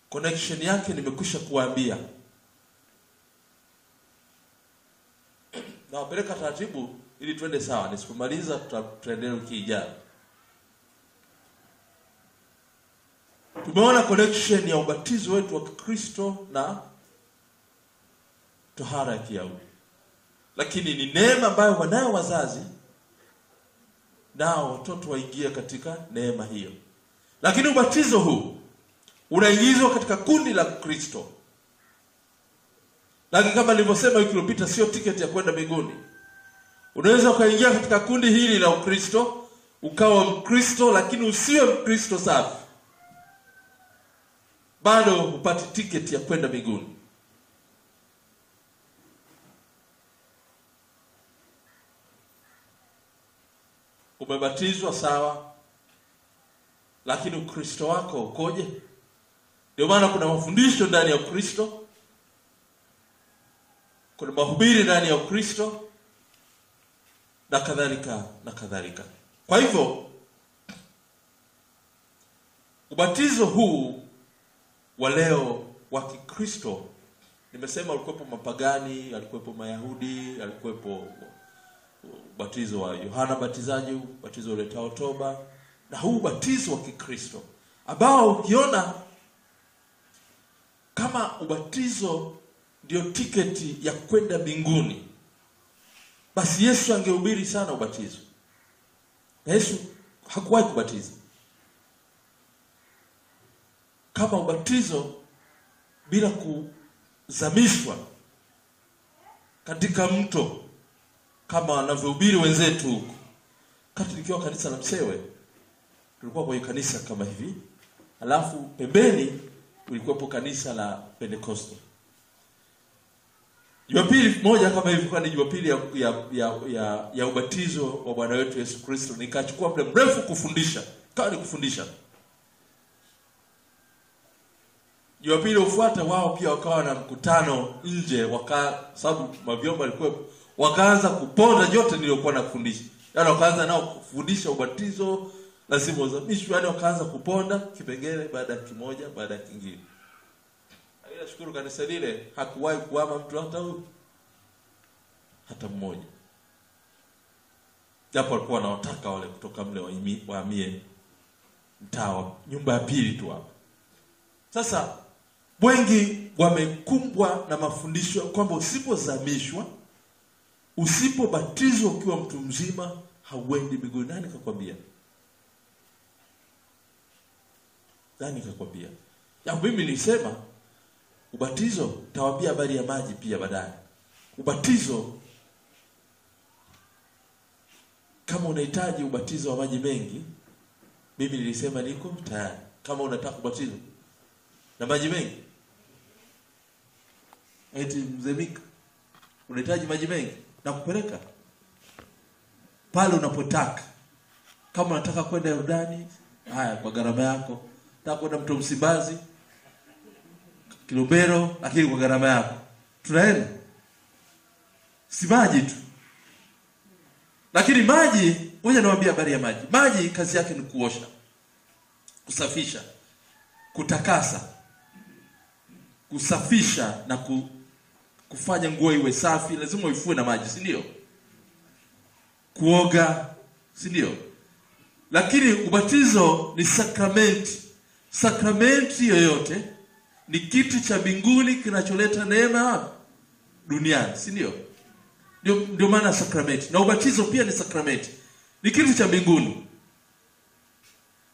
connection yake nimekwisha kuambia. Na wapeleka taratibu ili tuende sawa. Nisipomaliza tutaendelea wiki ijayo. Tumeona connection ya ubatizo wetu wa Kikristo na tohara ya Kiyahudi. Lakini ni neema ambayo wanayo wazazi, nao watoto waingia katika neema hiyo. Lakini ubatizo huu unaingizwa katika kundi la Kristo. Lakini kama nilivyosema wiki iliyopita, sio tiketi ya kwenda mbinguni. Unaweza ukaingia katika kundi hili la Ukristo, ukawa Mkristo lakini usiwe Mkristo safi, bado hupati tiketi ya kwenda mbinguni. Umebatizwa sawa, lakini Ukristo wako ukoje? Ndio maana kuna mafundisho ndani ya Ukristo, kuna mahubiri ndani ya Ukristo, na kadhalika. Kwa hivyo ubatizo huu wa leo wa Kikristo, nimesema ulikuwepo mapagani, alikuwepo Mayahudi, alikuwepo ubatizo wa Yohana Batizaji, ubatizo uletao toba, na huu ubatizo wa Kikristo ambao ukiona kama ubatizo ndio tiketi ya kwenda mbinguni, basi Yesu angehubiri sana ubatizo. Yesu hakuwahi kubatiza. Kama ubatizo bila kuzamishwa katika mto kama wanavyohubiri wenzetu huko. Kati nikiwa kanisa la Msewe, tulikuwa kwenye kanisa kama hivi, alafu pembeni ulikuwepo kanisa la Pentecost. Jumapili moja kama hivi, kwa ni Jumapili ya ubatizo wa Bwana wetu Yesu Kristo, nikachukua muda mrefu kufundisha. Jumapili ufuata wao pia wakawa na mkutano nje, sababu mavyombo alikuwa, wakaanza kuponda yote niliyokuwa nakufundisha. Yaani wakaanza nao kufundisha ubatizo lazima uzamishwe, yaani wakaanza kuponda kipengele baada ya kimoja baada ya kingine. Nashukuru kanisa lile hakuwahi kuhama mtu hata mmoja. Japo walikuwa wanaotaka wale kutoka mle wahamie mtaa nyumba ya pili tu hapo. Sasa wengi wamekumbwa na mafundisho kwamba usipozamishwa, usipobatizwa ukiwa mtu mzima, hauendi mbinguni. Nani kakwambia? Ya mimi nilisema ubatizo, tawaambia habari ya maji pia baadaye. Ubatizo, kama unahitaji ubatizo wa maji mengi, mimi nilisema niko tayari. Kama unataka ubatizo na maji mengi, eti mzemika, unahitaji maji mengi, na kupeleka pale unapotaka. Kama unataka kwenda Yordani, haya kwa gharama yako. Unataka kwenda Mto Msimbazi, Kilombero, lakini kwa gharama yako. Tunaenda. Si maji tu. Lakini maji, ngoja niwaambie habari ya maji. Maji kazi yake ni kuosha, kusafisha, kutakasa, kusafisha na kufanya nguo iwe safi. Lazima uifue na maji, si ndio? Kuoga, si ndio? Lakini ubatizo ni sakramenti. Sakramenti yoyote ni kitu cha mbinguni kinacholeta neema duniani, si ndio? Ndio maana sakramenti. Na ubatizo pia ni sakramenti. Ni kitu cha mbinguni.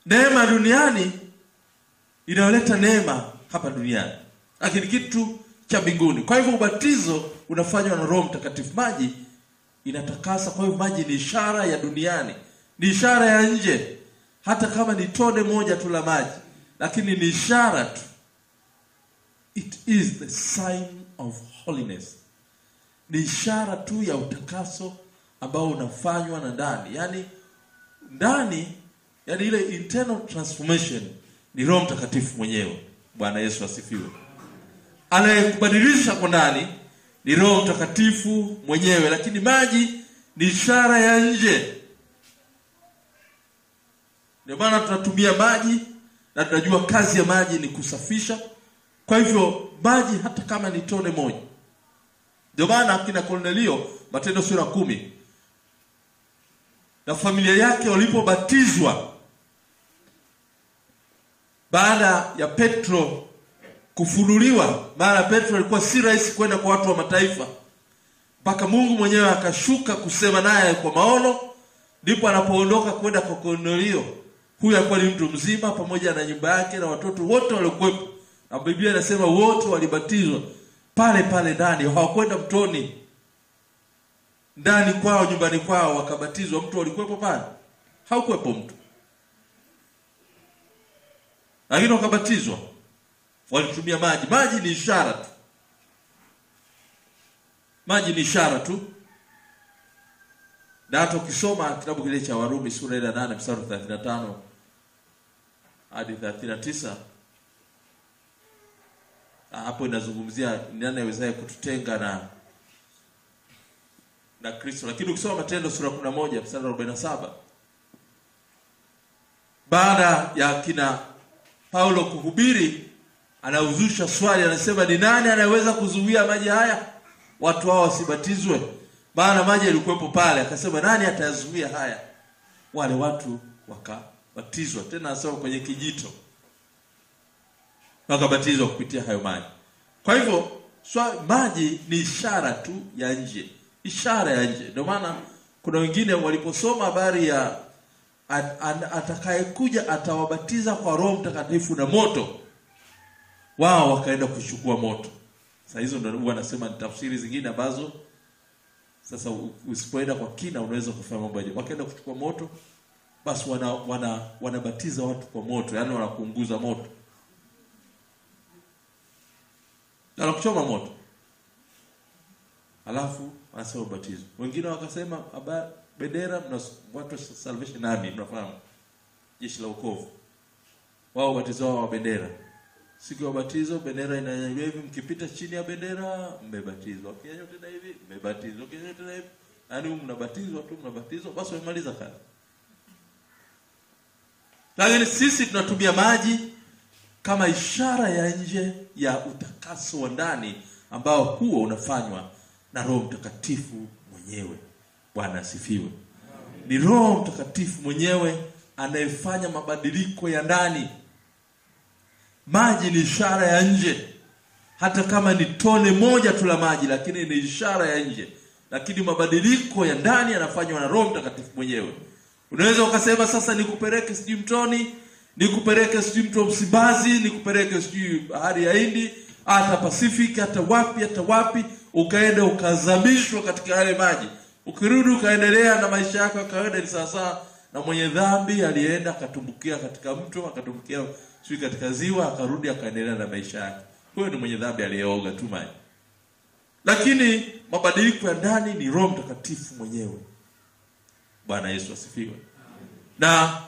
Neema duniani inaleta neema hapa duniani, lakini kitu cha mbinguni. Kwa hivyo ubatizo unafanywa na Roho Mtakatifu. Maji inatakasa, kwa hivyo maji ni ishara ya duniani, ni ishara ya nje. Hata kama ni tone moja tu la maji, lakini ni ishara tu. It is the sign of holiness. Ni ishara tu ya utakaso ambao unafanywa na ndani. Yaani ile internal transformation ni Roho Mtakatifu mwenyewe. Bwana Yesu asifiwe. Anayekubadilisha kwa ndani ni Roho Mtakatifu mwenyewe, lakini maji ni ishara ya nje. Ndio maana tunatumia maji na tunajua kazi ya maji ni kusafisha. Kwa hivyo maji hata kama ni tone moja. Ndio maana kina Kornelio, Matendo sura 10, na familia yake walipobatizwa baada ya Petro kufunuliwa, maana Petro alikuwa si rahisi kwenda kwa watu wa mataifa, mpaka Mungu mwenyewe akashuka kusema naye kwa maono, ndipo anapoondoka kwenda kwa Kornelio. Huyu alikuwa ni mtu mzima pamoja na nyumba yake na watoto wote waliokuwepo. Na Biblia inasema wote walibatizwa pale pale ndani, hawakwenda mtoni. Ndani kwao, nyumbani kwao wakabatizwa. Mtu alikuwepo pale? Haukuwepo mtu. Lakini wakabatizwa. Walitumia maji. Maji ni ishara tu. Maji ni ishara tu. Na hata ukisoma kitabu kile cha Warumi sura ya 8 mstari 35 hadi 39, hapo inazungumzia nani anayewezaye kututenga na Kristo. Lakini ukisoma Matendo sura 11 mstari 47, baada ya kina Paulo kuhubiri, anauzusha swali, anasema ni nani anayeweza kuzuia maji haya watu hao wasibatizwe? Maana maji yalikuwepo pale. Akasema nani atayazuia haya? Wale watu wakabatizwa, tena asema kwenye kijito, wakabatizwa kupitia hayo maji. Kwa hivyo maji ni ishara tu ya nje, ishara ya nje. Ndio maana kuna wengine waliposoma habari ya atakayekuja atawabatiza kwa Roho Mtakatifu na moto, wao wakaenda kuchukua moto. Sasa hizo ndio wanasema ni tafsiri zingine ambazo sasa usipoenda kwa kina unaweza kufanya mambo ajabu. Wakaenda kuchukua moto, basi wanabatiza watu kwa moto, yani wanakuunguza moto. Na kuchoma moto. Alafu wanasema ubatizo. Wengine wakasema bendera, watu Salvation Army, mnafahamu? Jeshi la wokovu. Wao ubatizo wa bendera. Siku ya ubatizo bendera inanyanyuliwa hivi, mkipita chini ya bendera mmebatizwa. Ukianywa tena hivi mmebatizwa. Ukianywa tena hivi, yani mnabatizwa basi umemaliza kazi. Lakini sisi tunatumia maji kama ishara ya nje ya utakaso wa ndani ambao huo unafanywa na Roho Mtakatifu mwenyewe. Bwana asifiwe. Ni Roho Mtakatifu mwenyewe anayefanya mabadiliko ya ndani. Maji ni ishara ya nje. Hata kama ni tone moja tu la maji, lakini ni ishara ya nje. Lakini mabadiliko ya ndani yanafanywa na Roho Mtakatifu mwenyewe. Unaweza ukasema sasa nikupeleke sijui mtoni, nikupeleke sijui mto Msimbazi, nikupeleke sijui bahari ya Hindi, hata Pacific, hata wapi, ukaenda ukazamishwa katika yale maji. Ukirudi ukaendelea na maisha yako kawaida, ni sawa na mwenye dhambi alienda akatumbukia katika mto, akatumbukia sijui katika ziwa, akarudi akaendelea na maisha yake. Huyo ni mwenye dhambi aliyeoga tu maji. Lakini mabadiliko ya ndani ni Roho Mtakatifu mwenyewe. Bwana Yesu asifiwe. Na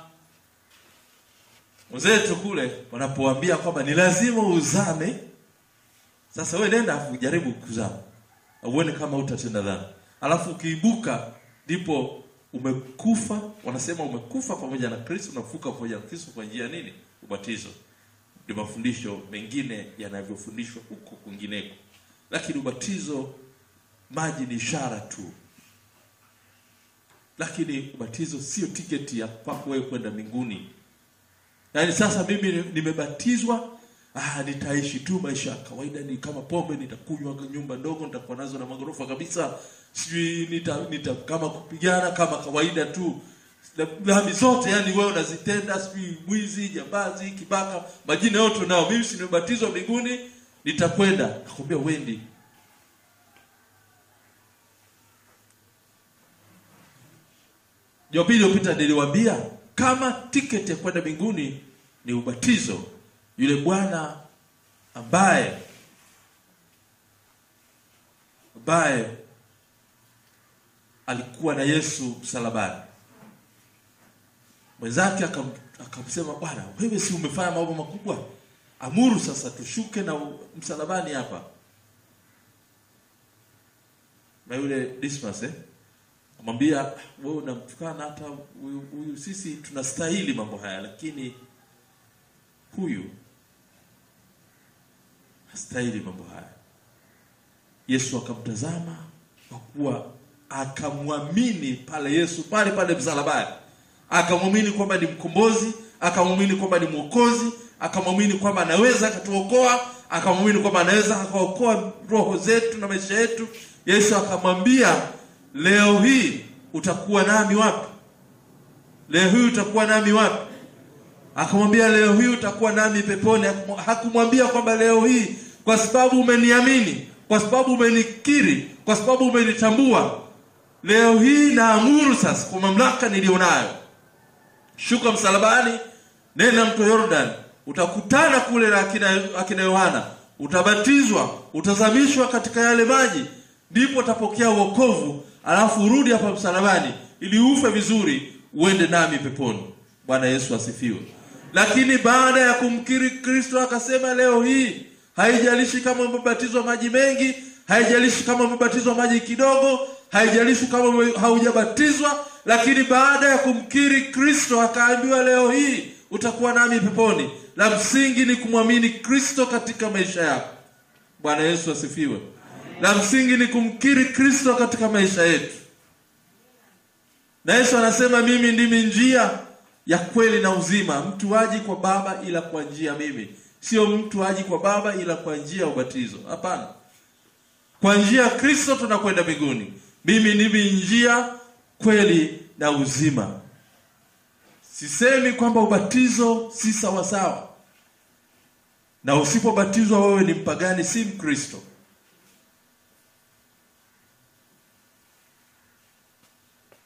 wenzetu kule wanapoambia kwamba ni lazima uzame, sasa wewe nenda ujaribu kuzama, uone kama utatenda dhambi. Alafu ukiibuka ndipo umekufa. Wanasema umekufa pamoja na Kristo, unafufuka pamoja na Kristo kwa njia nini? Ubatizo. Ndio mafundisho mengine yanavyofundishwa huko kwingineko. Lakini ubatizo, maji ni ishara tu. Lakini ubatizo sio tiketi ya kwako wewe kwenda mbinguni. Yaani sasa mimi nimebatizwa, nitaishi tu maisha ya kawaida, ni kama pombe nitakunywa nyumba ndogo nitakuwa nazo na magorofa kabisa. Sijui nita kama kupigana kama kawaida tu. Dhambi zote yani wewe unazitenda, sijui mwizi, jambazi, kibaka, majina yote nao. Mimi si nimebatizwa mbinguni, nitakwenda. Nakwambia wendi. Jumapili iliyopita niliwaambia kama tiketi ya kwenda mbinguni ni ubatizo, yule bwana ambaye alikuwa na Yesu msalabani, mwenzake akamsema, bwana wewe si umefanya mambo makubwa, amuru sasa tushuke na msalabani hapa. Na yule Dismas kumwambia, wewe unamtukana, hata huyu sisi tunastahili mambo haya, lakini huyu hastahili mambo haya. Yesu akamtazama kwa kuwa akamwamini pale Yesu pale msalabani. Akamwamini kwamba ni mkombozi, akamwamini kwamba ni mwokozi, akamwamini kwamba anaweza akatuokoa, akamwamini kwamba anaweza akaokoa roho zetu na maisha yetu. Yesu akamwambia, leo hii utakuwa nami wapi? Leo hii utakuwa nami wapi? Akamwambia, leo hii utakuwa nami peponi. Hakumwambia kwamba leo hii kwa sababu umeniamini, kwa sababu umenikiri, kwa sababu umenitambua, leo hii naamuru sasa kwa mamlaka nilionayo, shuka msalabani, nenda mto Jordan, utakutana kule na akina Yohana, utabatizwa, utazamishwa katika yale maji, ndipo utapokea wokovu, alafu urudi hapa msalabani ili ufe vizuri, uende nami peponi. Bwana Yesu asifiwe. Lakini baada ya kumkiri Kristo akasema, leo hii haijalishi kama umebatizwa maji mengi, haijalishi kama umebatizwa maji kidogo, haijalishi kama haujabatizwa, lakini baada ya kumkiri Kristo akaambiwa, leo hii utakuwa nami peponi. La msingi ni kumwamini Kristo katika maisha yako. Bwana Yesu asifiwe. La msingi ni kumkiri Kristo katika maisha yetu. Na Yesu anasema, mimi ndimi njia ya kweli na uzima. Mtu haji kwa Baba ila kwa njia mimi. Sio mtu haji kwa Baba ila kwa njia ya ubatizo. Hapana. Kwa njia ya Kristo tunakwenda mbinguni. Mimi ndimi njia, kweli na uzima. Sisemi kwamba ubatizo si sawa sawa. Na usipobatizwa wewe ni mpagani, si Mkristo.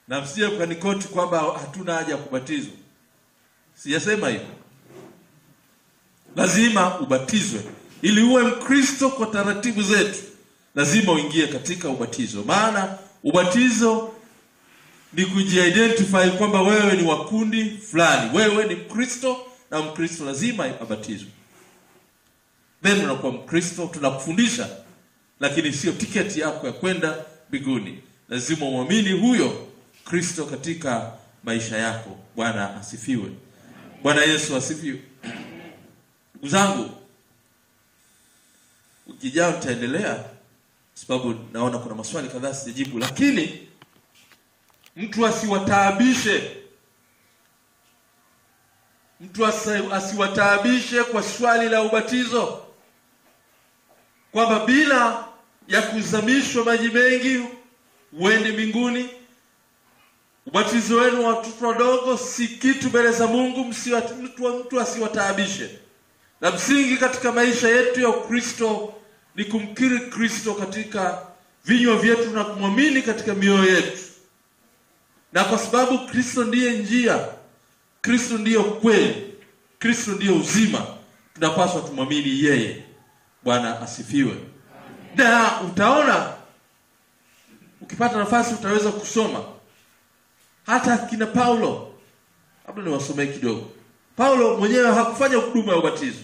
Na msije mkanikoti kwamba hatuna haja ya kubatizwa. Sijasema hivyo. Lazima ubatizwe ili uwe Mkristo kwa taratibu zetu. Lazima uingie katika ubatizo. Maana ubatizo ni kujiidentify kwamba wewe ni wa kundi fulani. Wewe ni Mkristo, na Mkristo lazima abatizwe. Then unakuwa Mkristo, tunakufundisha, lakini sio tiketi yako ya kwenda mbinguni. Lazima uamini huyo Kristo katika maisha yako. Bwana asifiwe. Bwana Yesu asifiwe. Ndugu zangu, ukijao nitaendelea sababu naona kuna maswali kadhaa sijajibu, lakini mtu asiwataabishe kwa swali la ubatizo, kwamba bila ya kuzamishwa maji mengi uende mbinguni. Ubatizo wenu wa watoto wadogo si kitu mbele za Mungu. Mtu asiwataabishe. Na msingi katika maisha yetu ya Ukristo ni kumkiri Kristo katika vinywa vyetu na kumwamini katika mioyo yetu. Na kwa sababu Kristo ndiye njia, Kristo ndiye kweli, Kristo ndiye uzima, tunapaswa tumwamini yeye. Bwana asifiwe. Na utaona, ukipata nafasi utaweza kusoma hata kina Paulo. Labda niwasomee kidogo. Paulo mwenyewe hakufanya huduma ya ubatizo,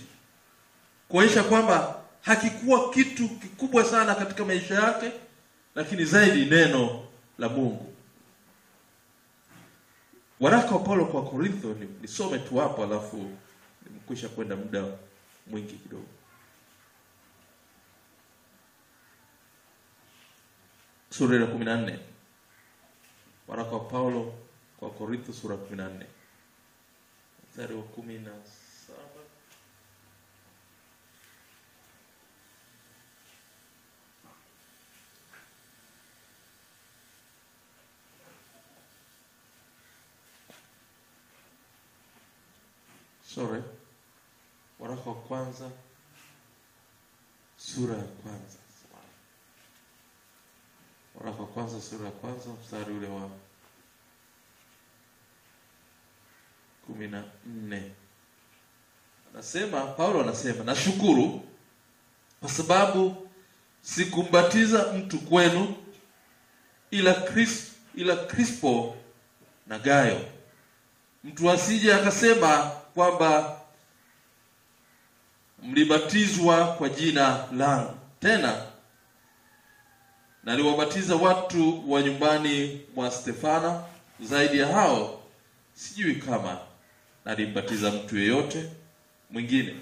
kuonyesha kwamba hakikuwa kitu kikubwa sana katika maisha yake, lakini zaidi neno la Mungu. Waraka wa Paulo kwa Korintho, nisome tu hapo alafu nimekwisha kwenda muda mwingi kidogo. Sura ya 14. Waraka wa Paulo kwa Korintho sura 14 mstari wa 17. Waraka wa kwanza sura ya kwanza. Waraka wa kwanza sura ya kwanza mstari ule wa 14. Paulo anasema, nashukuru kwa sababu sikumbatiza mtu kwenu ila Krispo na Gayo, mtu asije akasema kwamba mlibatizwa kwa jina langu. Tena naliwabatiza watu wa nyumbani mwa Stefana, zaidi ya hao sijui kama nalimbatiza mtu yeyote mwingine.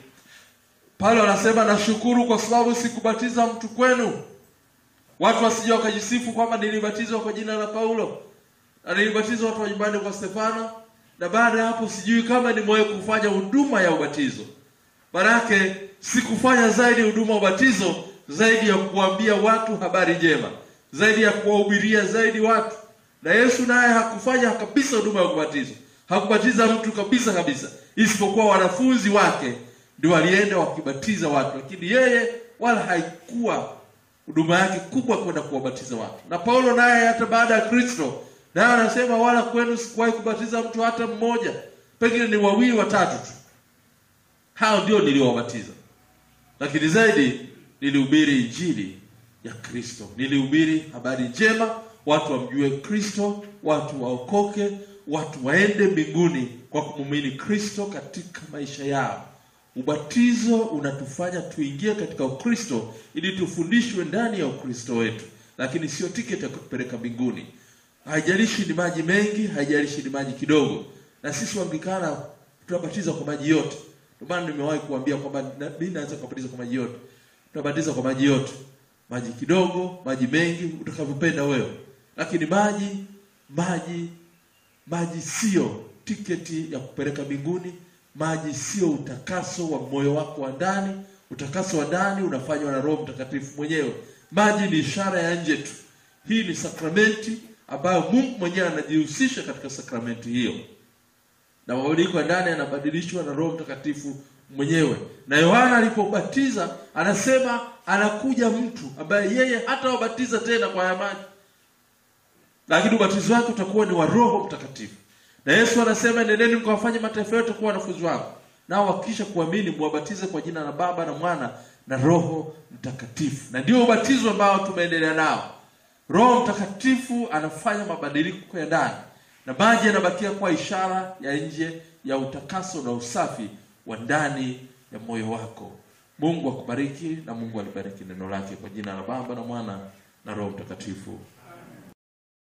Paulo anasema, nashukuru kwa sababu sikubatiza mtu kwenu. Watu wasije wakajisifu kwamba nilibatizwa kwa jina la Paulo. Na nilibatizwa watu wa nyumbani kwa Stefana, na baada ya hapo sijui kama nimewahi kufanya huduma ya ubatizo. Maana sikufanya zaidi huduma ya ubatizo zaidi ya kuambia watu habari njema, zaidi ya kuwahubiria zaidi watu. Na Yesu naye hakufanya kabisa huduma ya ubatizo. Hakubatiza mtu kabisa, isipokuwa wanafunzi wake ndio walienda wakibatiza watu, lakini yeye wala haikuwa huduma yake kubwa kwenda kuwabatiza watu. Na Paulo naye hata baada ya Kristo naye anasema, wala kwenu sikuwahi kubatiza mtu hata mmoja, pengine ni 2 watatu tu. Hao ndio niliowabatiza. Lakini zaidi nilihubiri injili ya Kristo. Nilihubiri habari njema, watu wamjue Kristo, watu waokoke, watu waende mbinguni kwa kumwamini Kristo katika maisha yao. Ubatizo unatufanya tuingie katika Ukristo ili tufundishwe ndani ya Ukristo wetu, lakini sio tiketi ya kutupeleka mbinguni. Haijalishi ni maji mengi, haijalishi ni maji kidogo. Na sisi Waanglikana tunabatiza kwa maji yote. Ndio maana nimewahi kuambia kwamba mimi naanza kubatiza kwa maji yote. Tunabatiza kwa maji yote. Maji kidogo, maji mengi, utakavyopenda wewe. Lakini maji sio tiketi ya kupeleka mbinguni. Maji sio utakaso wa moyo wako wa ndani. Utakaso wa ndani unafanywa na Roho Mtakatifu mwenyewe. Maji ni ishara ya nje tu. Hii ni sakramenti ambayo Mungu mwenyewe anajihusisha katika sakramenti hiyo. Na mabadiliko ya ndani yanabadilishwa na Roho Mtakatifu mwenyewe. Na Yohana alipobatiza anasema anakuja mtu ambaye yeye hata wabatiza tena kwa haya maji, lakini ubatizo wake utakuwa ni wa Roho Mtakatifu. Na Yesu anasema, nendeni mkawafanye mataifa yote kuwa wanafunzi wangu, nao wakisha kuamini mwabatize kwa jina la Baba na Mwana na Roho Mtakatifu. Na ndio ubatizo ambao tumeendelea nao. Roho Mtakatifu anafanya mabadiliko ya ndani, na maji yanabakia kwa ishara ya nje ya utakaso na usafi wa ndani ya moyo wako. Mungu akubariki, na Mungu alibariki neno lake, kwa jina la Baba na Mwana na Roho Mtakatifu.